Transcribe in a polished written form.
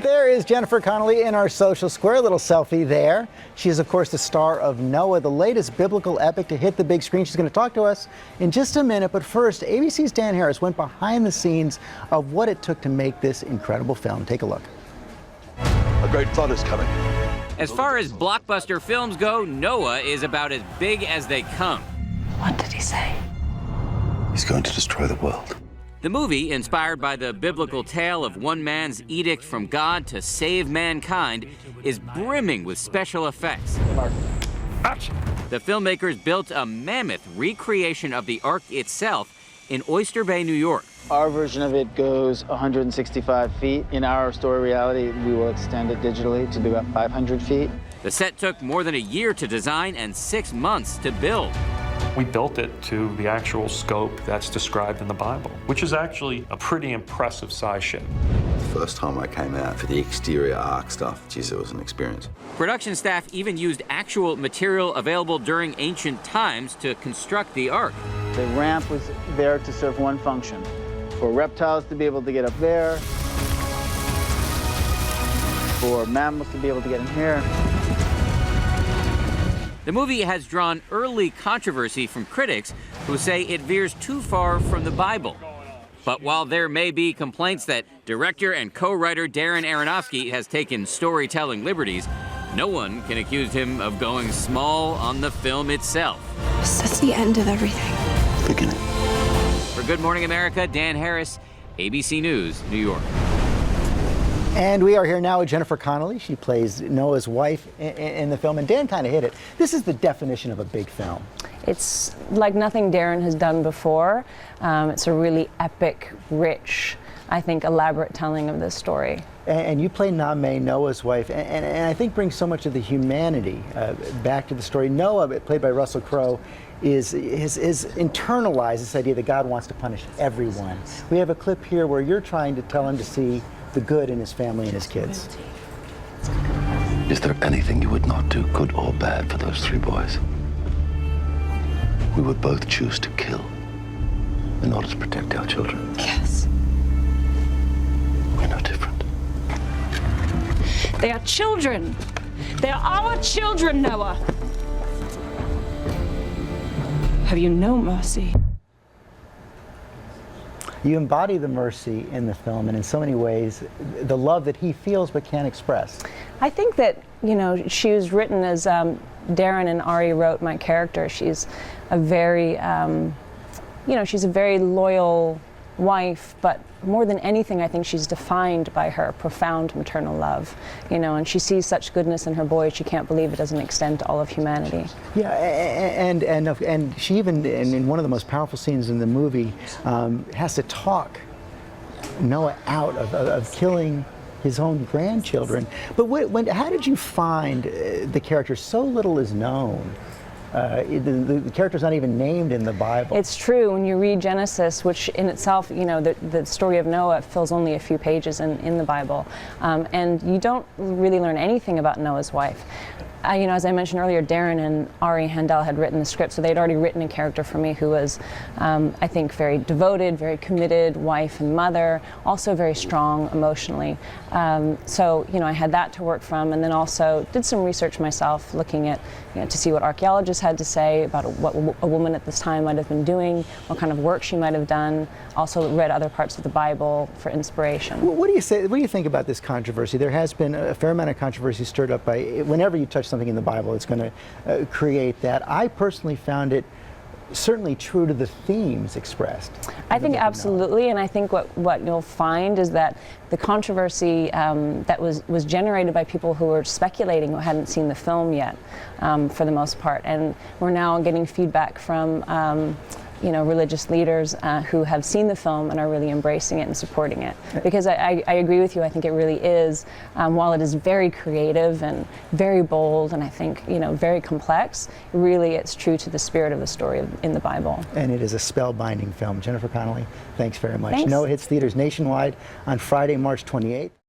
There is Jennifer Connelly in our social square, a little selfie there. She is, of course, the star of Noah, the latest biblical epic to hit the big screen. She's going to talk to us in just a minute, but first, ABC's Dan Harris went behind the scenes of what it took to make this incredible film. Take a look. A great flood is coming. As far as blockbuster films go, Noah is about as big as they come. What did he say? He's going to destroy the world. The movie, inspired by the biblical tale of one man's edict from God to save mankind, is brimming with special effects. The filmmakers built a mammoth recreation of the Ark itself in Oyster Bay, New York. Our version of it goes 165 feet. In our story reality, we will extend it digitally to be about 500 feet. The set took more than a year to design and 6 months to build. We built it to the actual scope that's described in the Bible, which is actually a pretty impressive size ship. The first time I came out for the exterior arc stuff, geez, it was an experience. Production staff even used actual material available during ancient times to construct the Ark. The ramp was there to serve one function, for reptiles to be able to get up there, for mammals to be able to get in here. The movie has drawn early controversy from critics who say it veers too far from the Bible. But while there may be complaints that director and co-writer Darren Aronofsky has taken storytelling liberties, no one can accuse him of going small on the film itself. That's the end of everything. Beginning. For Good Morning America, Dan Harris, ABC News, New York. And we are here now with Jennifer Connelly. She plays Noah's wife in the film, and Dan kind of hit it. This is the definition of a big film. It's like nothing Darren has done before. It's a really epic, rich, I think, elaborate telling of this story. And you play Name, Noah's wife, and I think brings so much of the humanity back to the story. Noah, played by Russell Crowe, is internalized this idea that God wants to punish everyone. We have a clip here where you're trying to tell him to see the good in his family and his kids. Is there anything you would not do, good or bad, for those three boys? We would both choose to kill in order to protect our children. Yes. We're no different. They are children. They are our children, Noah. Have you no mercy? You embody the mercy in the film, and in so many ways, the love that he feels but can't express. I think that, you know, she was written as Darren and Ari wrote my character. She's a very, she's a very loyal wife, but more than anything, I think she's defined by her profound maternal love, and she sees such goodness in her boy, she can't believe it doesn't extend to all of humanity. Yeah, and she even, in one of the most powerful scenes in the movie, has to talk Noah out of killing his own grandchildren. But how did you find the character? So little is known. The character's not even named in the Bible. It's true. When you read Genesis, which in itself, the story of Noah fills only a few pages in the Bible, and you don't really learn anything about Noah's wife. As I mentioned earlier, Darren and Ari Handel had written the script, so they'd already written a character for me who was, I think, very devoted, very committed wife and mother, also very strong emotionally. So, I had that to work from, and then also did some research myself, looking at, to see what archaeologists had to say about what a woman at this time might have been doing, what kind of work she might have done. Also read other parts of the Bible for inspiration. What do you say? What do you think about this controversy? There has been a fair amount of controversy stirred up by whenever you touch something in the Bible, it's going to create that. I personally found it certainly true to the themes expressed. I think absolutely, and I think what you'll find is that the controversy that was generated by people who were speculating, who hadn't seen the film yet, for the most part, and we're now getting feedback from religious leaders who have seen the film and are really embracing it and supporting it. Because I agree with you, I think it really is, while it is very creative and very bold and I think, very complex, really it's true to the spirit of the story in the Bible. And it is a spellbinding film. Jennifer Connelly, thanks very much. Thanks. Noah hits theaters nationwide on Friday, March 28th.